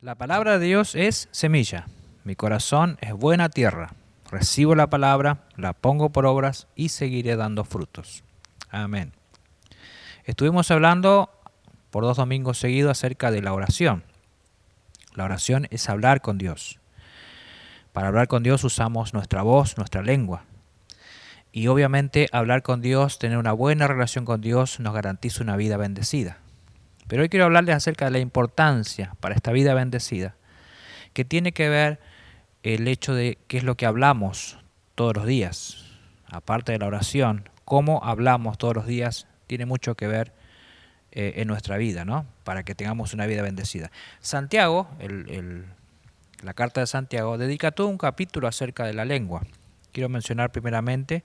La palabra de Dios es semilla. Mi corazón es buena tierra. Recibo la palabra, la pongo por obras y seguiré dando frutos. Amén. Estuvimos hablando por 2 domingos seguidos acerca de la oración. La oración es hablar con Dios. Para hablar con Dios usamos nuestra voz, nuestra lengua. Y obviamente hablar con Dios, tener una buena relación con Dios nos garantiza una vida bendecida. Pero hoy quiero hablarles acerca de la importancia para esta vida bendecida, que tiene que ver el hecho de qué es lo que hablamos todos los días. Aparte de la oración, cómo hablamos todos los días tiene mucho que ver en nuestra vida, ¿no? Para que tengamos una vida bendecida. Santiago, la carta de Santiago, dedica todo un capítulo acerca de la lengua. Quiero mencionar primeramente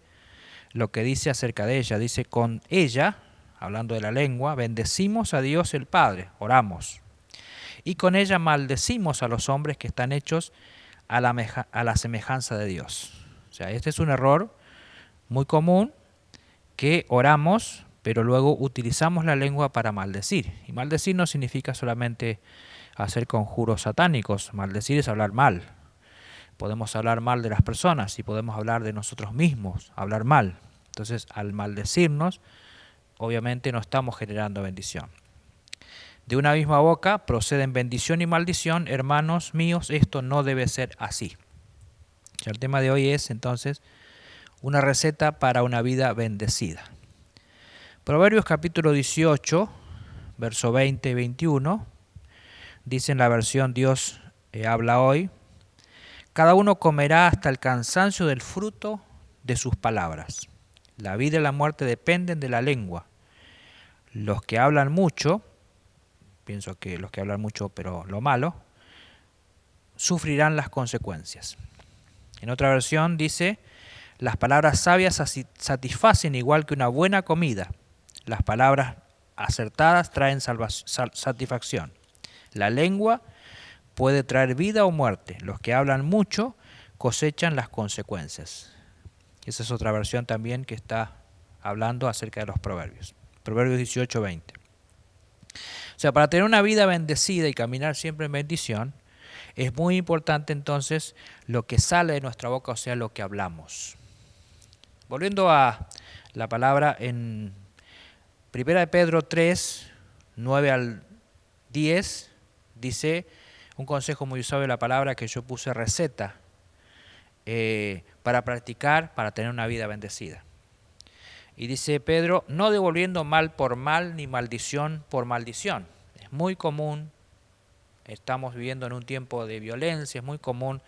lo que dice acerca de ella. Dice, con ella, hablando de la lengua, bendecimos a Dios el Padre, oramos. Y con ella maldecimos a los hombres que están hechos a la semejanza de Dios. O sea, este es un error muy común, que oramos, pero luego utilizamos la lengua para maldecir. Y maldecir no significa solamente hacer conjuros satánicos. Maldecir es hablar mal. Podemos hablar mal de las personas y podemos hablar de nosotros mismos, hablar mal. Entonces, al maldecirnos, obviamente no estamos generando bendición. De una misma boca proceden bendición y maldición. Hermanos míos, esto no debe ser así. El tema de hoy es entonces una receta para una vida bendecida. Proverbios capítulo 18, verso 20 y 21, dice en la versión Dios habla hoy, cada uno comerá hasta el cansancio del fruto de sus palabras. La vida y la muerte dependen de la lengua. Los que hablan mucho, pienso que los que hablan mucho pero lo malo, sufrirán las consecuencias. En otra versión dice, las palabras sabias satisfacen igual que una buena comida. Las palabras acertadas traen satisfacción. La lengua puede traer vida o muerte. Los que hablan mucho cosechan las consecuencias. Esa es otra versión también que está hablando acerca de los proverbios. Proverbios 18, 20. O sea, para tener una vida bendecida y caminar siempre en bendición, es muy importante entonces lo que sale de nuestra boca, o sea, lo que hablamos. Volviendo a la palabra en 1 de Pedro 3, 9 al 10, dice un consejo muy usado de la palabra que yo puse receta para practicar, para tener una vida bendecida. Y dice Pedro, no devolviendo mal por mal ni maldición por maldición. Es muy común, estamos viviendo en un tiempo de violencia, es muy común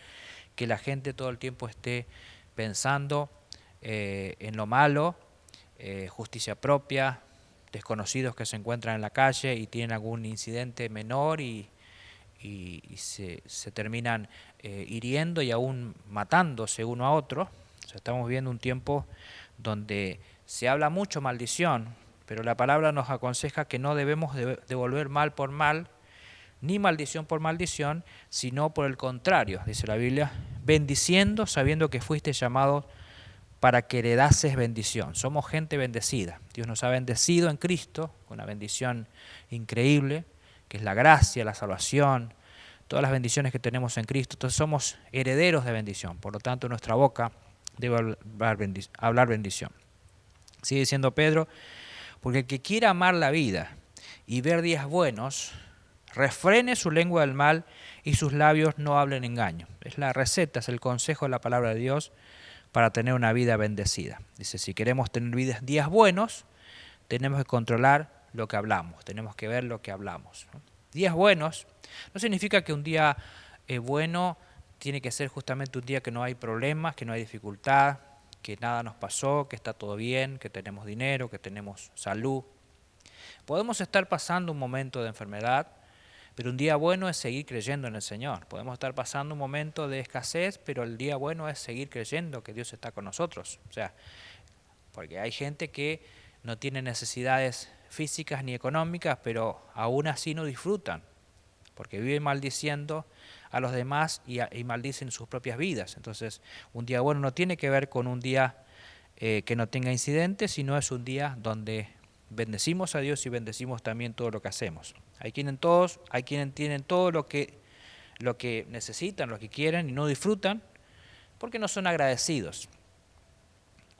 que la gente todo el tiempo esté pensando en lo malo, justicia propia, desconocidos que se encuentran en la calle y tienen algún incidente menor y se terminan hiriendo y aún matándose uno a otro. O sea, estamos viviendo un tiempo donde se habla mucho maldición, pero la palabra nos aconseja que no debemos devolver mal por mal, ni maldición por maldición, sino por el contrario, dice la Biblia, bendiciendo sabiendo que fuiste llamado para que heredases bendición. Somos gente bendecida. Dios nos ha bendecido en Cristo, con una bendición increíble, que es la gracia, la salvación, todas las bendiciones que tenemos en Cristo. Entonces somos herederos de bendición. Por lo tanto, nuestra boca debe hablar bendición. Sigue diciendo Pedro, porque el que quiera amar la vida y ver días buenos, refrene su lengua del mal y sus labios no hablen engaño. Es la receta, es el consejo de la palabra de Dios para tener una vida bendecida. Dice, si queremos tener días buenos, tenemos que controlar lo que hablamos, tenemos que ver lo que hablamos. Días buenos no significa que un día bueno tiene que ser justamente un día que no hay problemas, que no hay dificultad, que nada nos pasó, que está todo bien, que tenemos dinero, que tenemos salud. Podemos estar pasando un momento de enfermedad, pero un día bueno es seguir creyendo en el Señor. Podemos estar pasando un momento de escasez, pero el día bueno es seguir creyendo que Dios está con nosotros. O sea, porque hay gente que no tiene necesidades físicas ni económicas, pero aún así no disfrutan, porque viven maldiciendo a los demás y maldicen sus propias vidas. Entonces, un día bueno no tiene que ver con un día que no tenga incidentes, sino es un día donde bendecimos a Dios y bendecimos también todo lo que hacemos. Hay quienes tienen todo lo que lo que necesitan, lo que quieren y no disfrutan porque no son agradecidos.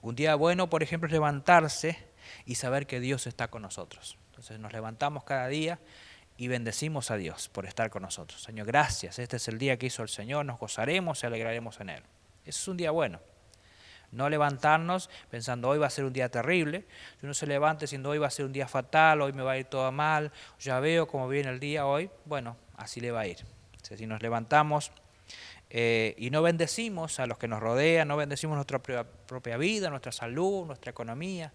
Un día bueno, por ejemplo, es levantarse y saber que Dios está con nosotros. Entonces nos levantamos cada día y bendecimos a Dios por estar con nosotros. Señor, gracias, este es el día que hizo el Señor, nos gozaremos y alegraremos en Él. Ese es un día bueno. No levantarnos pensando hoy va a ser un día terrible. Si uno se levanta diciendo hoy va a ser un día fatal, hoy me va a ir todo mal, ya veo cómo viene el día hoy, bueno, así le va a ir. O sea, si nos levantamos y no bendecimos a los que nos rodean, no bendecimos nuestra propia vida, nuestra salud, nuestra economía,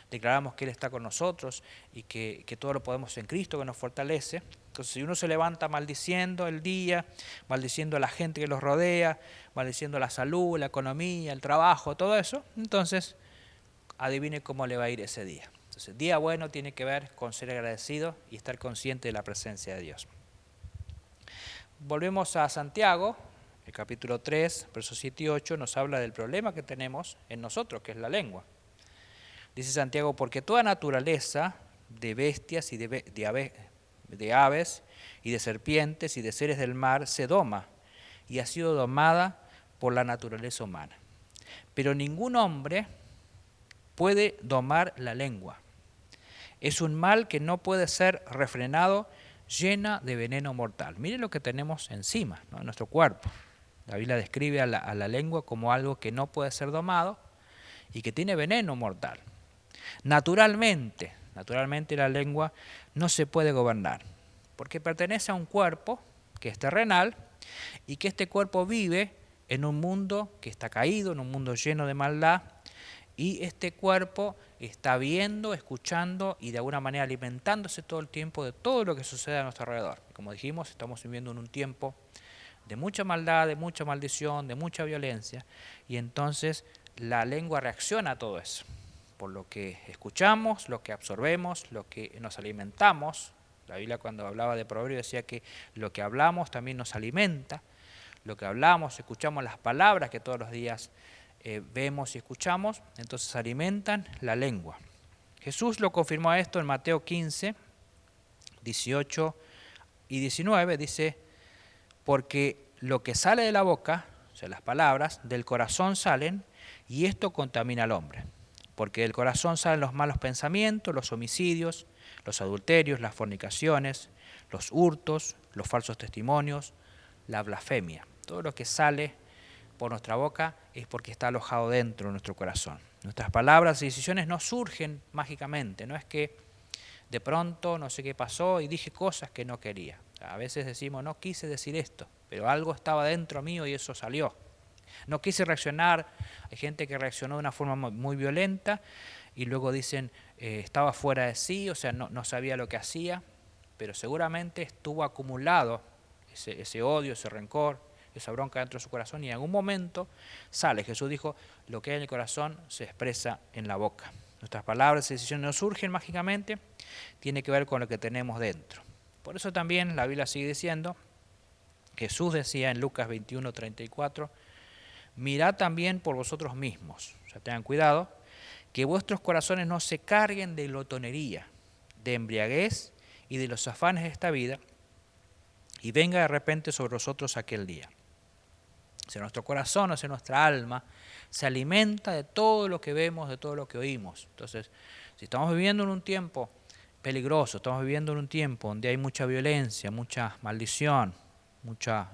declaramos que Él está con nosotros y que todo lo podemos en Cristo que nos fortalece. Entonces, si uno se levanta maldiciendo el día, maldiciendo a la gente que los rodea, maldiciendo la salud, la economía, el trabajo, todo eso, entonces adivine cómo le va a ir ese día. Entonces, el día bueno tiene que ver con ser agradecido y estar consciente de la presencia de Dios. Volvemos a Santiago, el capítulo 3, versos 7 y 8, nos habla del problema que tenemos en nosotros, que es la lengua. Dice Santiago, porque toda naturaleza de bestias y de aves y de serpientes y de seres del mar se doma y ha sido domada por la naturaleza humana. Pero ningún hombre puede domar la lengua. Es un mal que no puede ser refrenado, llena de veneno mortal. Miren lo que tenemos encima, ¿no?, en nuestro cuerpo. La Biblia describe a la lengua como algo que no puede ser domado y que tiene veneno mortal. Naturalmente la lengua no se puede gobernar, porque pertenece a un cuerpo que es terrenal y que este cuerpo vive en un mundo que está caído, en un mundo lleno de maldad, y este cuerpo está viendo, escuchando y de alguna manera alimentándose todo el tiempo de todo lo que sucede a nuestro alrededor. Como dijimos, estamos viviendo en un tiempo de mucha maldad, de mucha maldición, de mucha violencia, y entonces la lengua reacciona a todo eso. Por lo que escuchamos, lo que absorbemos, lo que nos alimentamos. La Biblia cuando hablaba de Proverbios decía que lo que hablamos también nos alimenta. Lo que hablamos, escuchamos las palabras que todos los días vemos y escuchamos, entonces alimentan la lengua. Jesús lo confirmó a esto en Mateo 15, 18 y 19, dice, porque lo que sale de la boca, o sea, las palabras, del corazón salen y esto contamina al hombre. Porque del corazón salen los malos pensamientos, los homicidios, los adulterios, las fornicaciones, los hurtos, los falsos testimonios, la blasfemia. Todo lo que sale por nuestra boca es porque está alojado dentro de nuestro corazón. Nuestras palabras y decisiones no surgen mágicamente, no es que de pronto no sé qué pasó y dije cosas que no quería. A veces decimos, no quise decir esto, pero algo estaba dentro mío y eso salió. No quise reaccionar, hay gente que reaccionó de una forma muy violenta y luego dicen estaba fuera de sí, o sea, no sabía lo que hacía, pero seguramente estuvo acumulado ese odio, ese rencor, esa bronca dentro de su corazón y en algún momento sale. Jesús dijo, lo que hay en el corazón se expresa en la boca. Nuestras palabras y decisiones no surgen mágicamente, tiene que ver con lo que tenemos dentro. Por eso también la Biblia sigue diciendo, Jesús decía en Lucas 21, 34, mirad también por vosotros mismos, o sea, tengan cuidado, que vuestros corazones no se carguen de glotonería, de embriaguez y de los afanes de esta vida, y venga de repente sobre vosotros aquel día. O sea, nuestro corazón, o sea, nuestra alma, se alimenta de todo lo que vemos, de todo lo que oímos. Entonces, si estamos viviendo en un tiempo peligroso, estamos viviendo en un tiempo donde hay mucha violencia, mucha maldición, mucho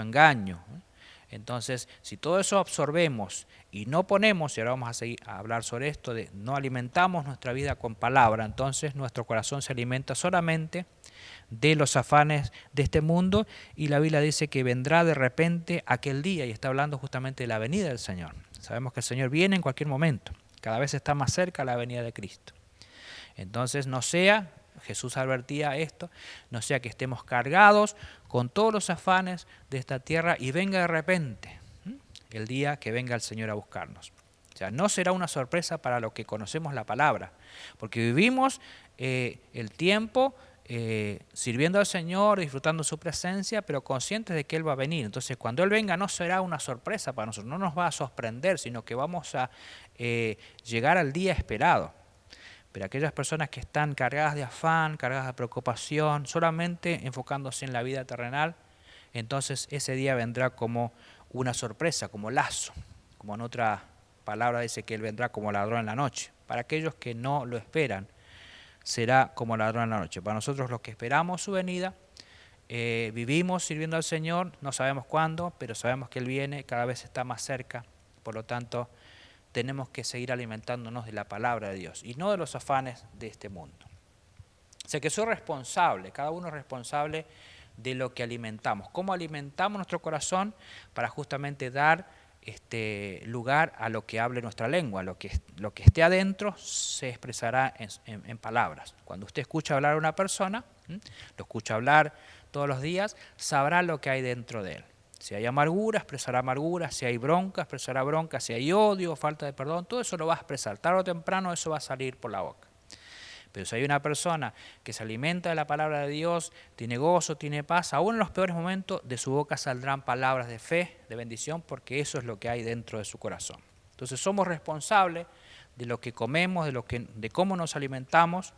engaño, entonces, si todo eso absorbemos y no ponemos, y ahora vamos a seguir a hablar sobre esto, de no alimentamos nuestra vida con palabra, entonces nuestro corazón se alimenta solamente de los afanes de este mundo y la Biblia dice que vendrá de repente aquel día y está hablando justamente de la venida del Señor. Sabemos que el Señor viene en cualquier momento, cada vez está más cerca la venida de Cristo. Entonces no sea, Jesús advertía esto, no sea que estemos cargados con todos los afanes de esta tierra y venga de repente el día que venga el Señor a buscarnos. O sea, no será una sorpresa para los que conocemos la palabra, porque vivimos el tiempo sirviendo al Señor, disfrutando su presencia, pero conscientes de que Él va a venir. Entonces, cuando Él venga no será una sorpresa para nosotros, no nos va a sorprender, sino que vamos a llegar al día esperado. Pero aquellas personas que están cargadas de afán, cargadas de preocupación, solamente enfocándose en la vida terrenal, entonces ese día vendrá como una sorpresa, como lazo, como en otra palabra dice que Él vendrá como ladrón en la noche. Para aquellos que no lo esperan, será como ladrón en la noche. Para nosotros los que esperamos su venida, vivimos sirviendo al Señor, no sabemos cuándo, pero sabemos que Él viene, cada vez está más cerca, por lo tanto tenemos que seguir alimentándonos de la palabra de Dios y no de los afanes de este mundo. O sea que soy responsable, cada uno es responsable de lo que alimentamos, cómo alimentamos nuestro corazón para justamente dar lugar a lo que hable nuestra lengua, lo que esté adentro se expresará en palabras. Cuando usted escucha hablar a una persona, lo escucha hablar todos los días, sabrá lo que hay dentro de él. Si hay amargura, expresará amargura, si hay bronca, expresará bronca, si hay odio, falta de perdón, todo eso lo va a expresar. Tarde o temprano eso va a salir por la boca. Pero si hay una persona que se alimenta de la palabra de Dios, tiene gozo, tiene paz, aún en los peores momentos de su boca saldrán palabras de fe, de bendición, porque eso es lo que hay dentro de su corazón. Entonces somos responsables de lo que comemos, de cómo nos alimentamos.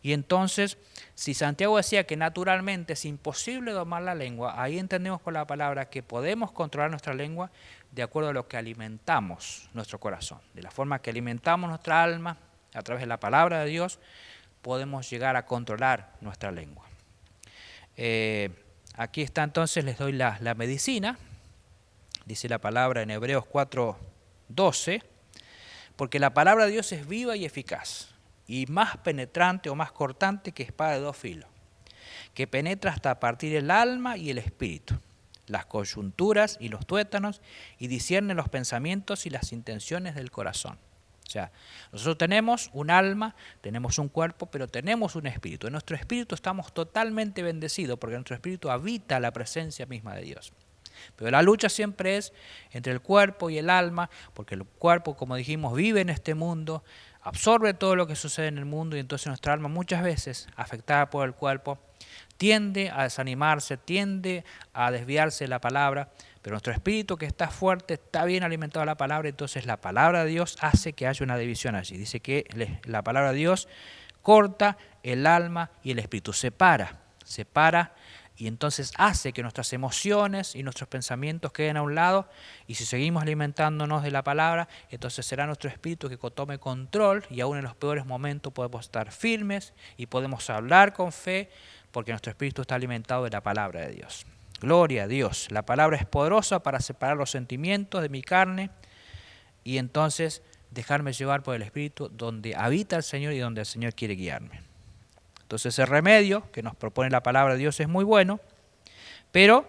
Y entonces, si Santiago decía que naturalmente es imposible domar la lengua, ahí entendemos por la palabra que podemos controlar nuestra lengua de acuerdo a lo que alimentamos nuestro corazón. De la forma que alimentamos nuestra alma a través de la palabra de Dios, podemos llegar a controlar nuestra lengua. Aquí está entonces, les doy la medicina, dice la palabra en Hebreos 4:12, porque la palabra de Dios es viva y eficaz, y más penetrante o más cortante que espada de dos filos, que penetra hasta partir el alma y el espíritu, las coyunturas y los tuétanos, y discierne los pensamientos y las intenciones del corazón. O sea, nosotros tenemos un alma, tenemos un cuerpo, pero tenemos un espíritu. En nuestro espíritu estamos totalmente bendecidos porque en nuestro espíritu habita la presencia misma de Dios. Pero la lucha siempre es entre el cuerpo y el alma, porque el cuerpo, como dijimos, vive en este mundo, absorbe todo lo que sucede en el mundo y entonces nuestra alma muchas veces, afectada por el cuerpo, tiende a desanimarse, tiende a desviarse de la palabra, pero nuestro espíritu que está fuerte, está bien alimentado de la palabra, entonces la palabra de Dios hace que haya una división allí. Dice que la palabra de Dios corta el alma y el espíritu, separa y entonces hace que nuestras emociones y nuestros pensamientos queden a un lado y si seguimos alimentándonos de la palabra, entonces será nuestro espíritu que tome control y aún en los peores momentos podemos estar firmes y podemos hablar con fe porque nuestro espíritu está alimentado de la palabra de Dios. Gloria a Dios. La palabra es poderosa para separar los sentimientos de mi carne y entonces dejarme llevar por el Espíritu donde habita el Señor y donde el Señor quiere guiarme. Entonces el remedio que nos propone la palabra de Dios es muy bueno, pero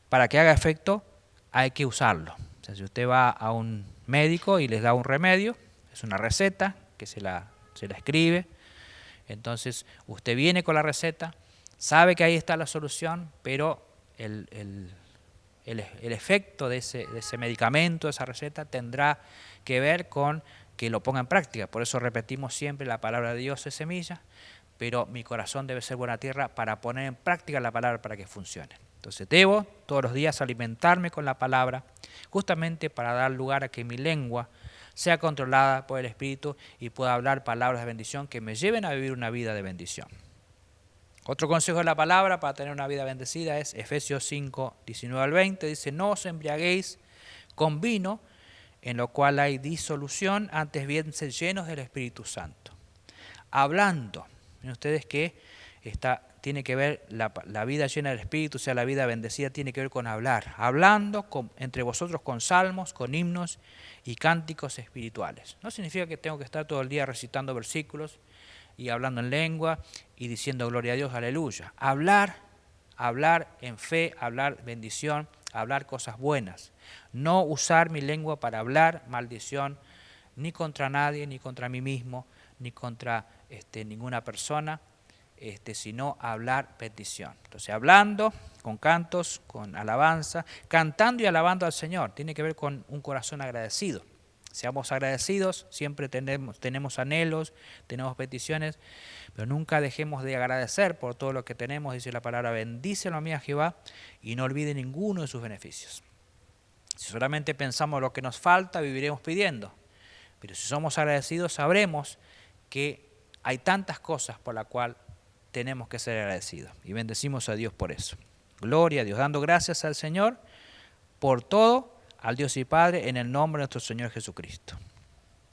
para que haga efecto hay que usarlo. O sea, si usted va a un médico y les da un remedio, es una receta que se la escribe, entonces usted viene con la receta, sabe que ahí está la solución, pero el efecto de ese medicamento, de esa receta, tendrá que ver con que lo ponga en práctica. Por eso repetimos siempre la palabra de Dios es semilla, pero mi corazón debe ser buena tierra para poner en práctica la palabra para que funcione. Entonces debo todos los días alimentarme con la palabra, justamente para dar lugar a que mi lengua sea controlada por el Espíritu y pueda hablar palabras de bendición que me lleven a vivir una vida de bendición. Otro consejo de la palabra para tener una vida bendecida es Efesios 5, 19 al 20. Dice, no os embriaguéis con vino, en lo cual hay disolución, antes bien sed llenos del Espíritu Santo. Hablando, miren ustedes que tiene que ver la vida llena del Espíritu, o sea, la vida bendecida tiene que ver con hablar. Hablando entre vosotros con salmos, con himnos y cánticos espirituales. No significa que tengo que estar todo el día recitando versículos y hablando en lengua y diciendo gloria a Dios, aleluya. Hablar en fe, hablar bendición, hablar cosas buenas. No usar mi lengua para hablar maldición ni contra nadie, ni contra mí mismo, ni contra ninguna persona, sino hablar bendición. Entonces hablando con cantos, con alabanza, cantando y alabando al Señor, tiene que ver con un corazón agradecido. Seamos agradecidos, siempre tenemos anhelos, tenemos peticiones, pero nunca dejemos de agradecer por todo lo que tenemos. Dice la palabra, bendícelo a mí a Jehová y no olvide ninguno de sus beneficios. Si solamente pensamos lo que nos falta, viviremos pidiendo. Pero si somos agradecidos, sabremos que hay tantas cosas por las cuales tenemos que ser agradecidos y bendecimos a Dios por eso. Gloria a Dios, dando gracias al Señor por todo, al Dios y Padre, en el nombre de nuestro Señor Jesucristo.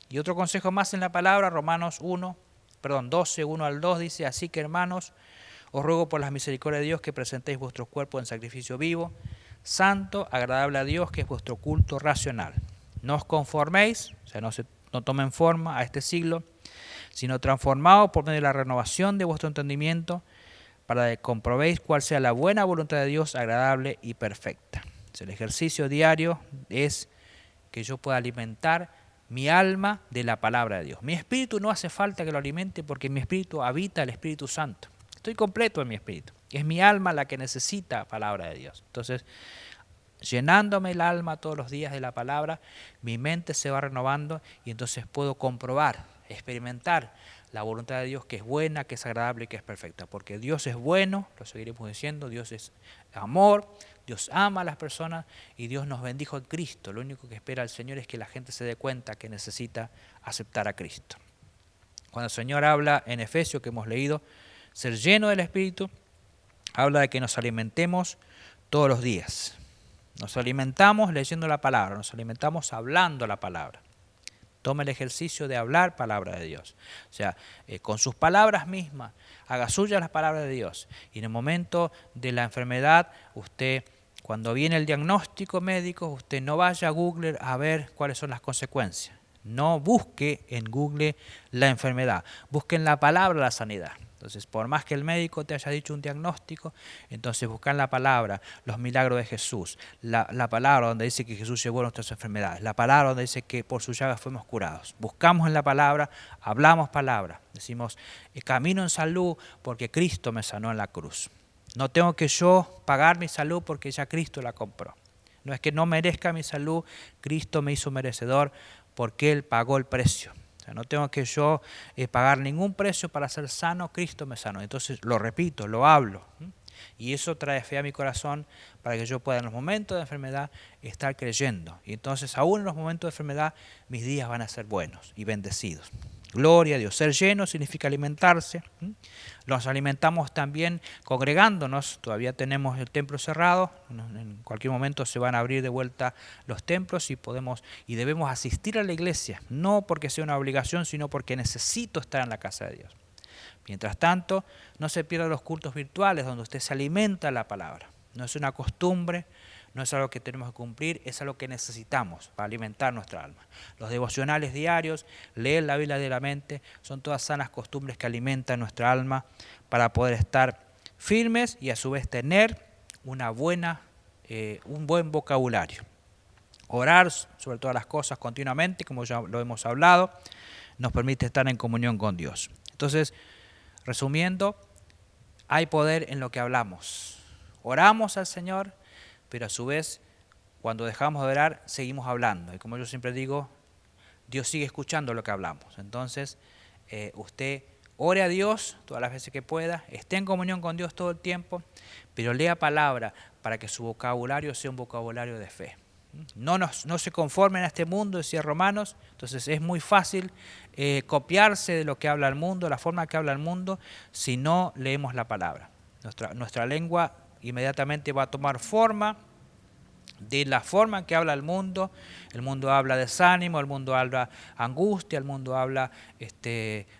Y otro consejo más en la palabra, Romanos 12, 1 al 2, dice: así que, hermanos, os ruego por las misericordias de Dios que presentéis vuestros cuerpos en sacrificio vivo, santo, agradable a Dios, que es vuestro culto racional. No os conforméis, o sea, no tomen forma a este siglo, sino transformaos por medio de la renovación de vuestro entendimiento, para que comprobéis cuál sea la buena voluntad de Dios, agradable y perfecta. El ejercicio diario es que yo pueda alimentar mi alma de la palabra de Dios. Mi espíritu no hace falta que lo alimente, porque en mi espíritu habita el Espíritu Santo. Estoy completo en mi espíritu. Es mi alma la que necesita palabra de Dios. Entonces, llenándome el alma todos los días de la palabra, mi mente se va renovando y entonces puedo comprobar, experimentar la voluntad de Dios, que es buena, que es agradable y que es perfecta. Porque Dios es bueno, lo seguiremos diciendo, Dios es amor, Dios ama a las personas y Dios nos bendijo en Cristo. Lo único que espera el Señor es que la gente se dé cuenta que necesita aceptar a Cristo. Cuando el Señor habla en Efesios, que hemos leído, ser lleno del Espíritu, habla de que nos alimentemos todos los días. Nos alimentamos leyendo la palabra, nos alimentamos hablando la palabra. Tome el ejercicio de hablar palabra de Dios. O sea, con sus palabras mismas, haga suyas las palabras de Dios. Y en el momento de la enfermedad, usted, cuando viene el diagnóstico médico, usted no vaya a Google a ver cuáles son las consecuencias. No busque en Google la enfermedad, busque en la palabra la sanidad. Entonces, por más que el médico te haya dicho un diagnóstico, entonces busca en la palabra los milagros de Jesús, la palabra donde dice que Jesús llevó nuestras enfermedades, la palabra donde dice que por sus llagas fuimos curados. Buscamos en la palabra, hablamos palabra, decimos, camino en salud porque Cristo me sanó en la cruz. No tengo que yo pagar mi salud porque ya Cristo la compró. No es que no merezca mi salud, Cristo me hizo merecedor porque Él pagó el precio. O sea, no tengo que yo pagar ningún precio para ser sano, Cristo me sanó. Entonces lo repito, lo hablo. Y eso trae fe a mi corazón para que yo pueda en los momentos de enfermedad estar creyendo. Y entonces aún en los momentos de enfermedad mis días van a ser buenos y bendecidos. Gloria a Dios. Ser lleno significa alimentarse. Nos alimentamos también congregándonos. Todavía tenemos el templo cerrado. En cualquier momento se van a abrir de vuelta los templos y podemos y debemos asistir a la iglesia. No porque sea una obligación, sino porque necesito estar en la casa de Dios. Mientras tanto, no se pierdan los cultos virtuales donde usted se alimenta de la palabra. No es una costumbre, no es algo que tenemos que cumplir, es algo que necesitamos para alimentar nuestra alma. Los devocionales diarios, leer la Biblia de la mente, son todas sanas costumbres que alimentan nuestra alma para poder estar firmes y a su vez tener un buen vocabulario. Orar sobre todas las cosas continuamente, como ya lo hemos hablado, nos permite estar en comunión con Dios. Entonces, resumiendo, hay poder en lo que hablamos. Oramos al Señor, pero a su vez, cuando dejamos de orar, seguimos hablando. Y como yo siempre digo, Dios sigue escuchando lo que hablamos. Entonces, usted ore a Dios todas las veces que pueda, esté en comunión con Dios todo el tiempo, pero lea palabra para que su vocabulario sea un vocabulario de fe. No se conformen a este mundo, decía Romanos. Entonces es muy fácil copiarse de lo que habla el mundo, la forma que habla el mundo, si no leemos la palabra. Nuestra lengua inmediatamente va a tomar forma de la forma en que habla el mundo. El mundo habla desánimo, el mundo habla angustia, el mundo habla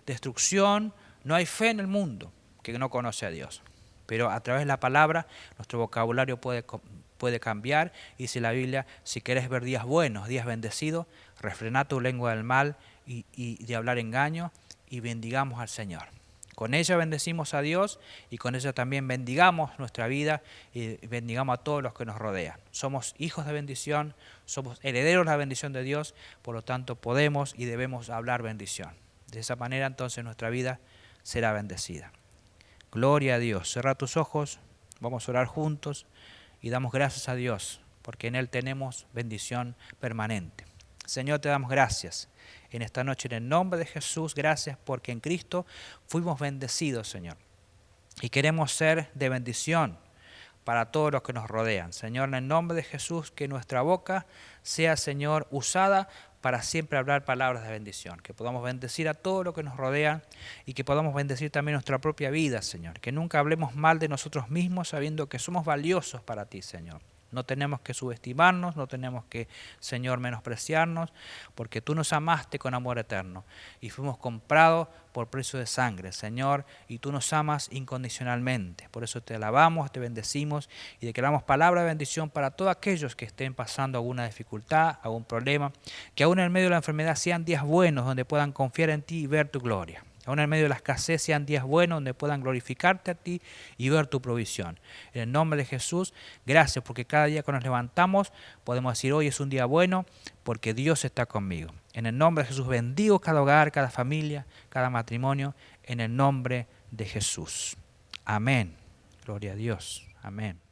destrucción. No hay fe en el mundo que no conoce a Dios. Pero a través de la palabra nuestro vocabulario puede cambiar. Y dice la Biblia, si querés ver días buenos, días bendecidos, refrená tu lengua del mal y de hablar engaño y bendigamos al Señor. Con ella bendecimos a Dios y con ella también bendigamos nuestra vida y bendigamos a todos los que nos rodean. Somos hijos de bendición, somos herederos de la bendición de Dios, por lo tanto podemos y debemos hablar bendición. De esa manera entonces nuestra vida será bendecida. Gloria a Dios. Cierra tus ojos, vamos a orar juntos y damos gracias a Dios porque en Él tenemos bendición permanente. Señor, te damos gracias en esta noche en el nombre de Jesús. Gracias porque en Cristo fuimos bendecidos, Señor. Y queremos ser de bendición para todos los que nos rodean. Señor, en el nombre de Jesús, que nuestra boca sea, Señor, usada para siempre hablar palabras de bendición, que podamos bendecir a todo lo que nos rodea y que podamos bendecir también nuestra propia vida, Señor. Que nunca hablemos mal de nosotros mismos sabiendo que somos valiosos para ti, Señor. No tenemos que subestimarnos, no tenemos que, Señor, menospreciarnos, porque tú nos amaste con amor eterno y fuimos comprados por precio de sangre, Señor, y tú nos amas incondicionalmente. Por eso te alabamos, te bendecimos y declaramos palabra de bendición para todos aquellos que estén pasando alguna dificultad, algún problema, que aún en medio de la enfermedad sean días buenos donde puedan confiar en ti y ver tu gloria. Aún en medio de la escasez sean días buenos donde puedan glorificarte a ti y ver tu provisión. En el nombre de Jesús, gracias porque cada día que nos levantamos podemos decir hoy es un día bueno porque Dios está conmigo. En el nombre de Jesús bendigo cada hogar, cada familia, cada matrimonio, en el nombre de Jesús. Amén. Gloria a Dios. Amén.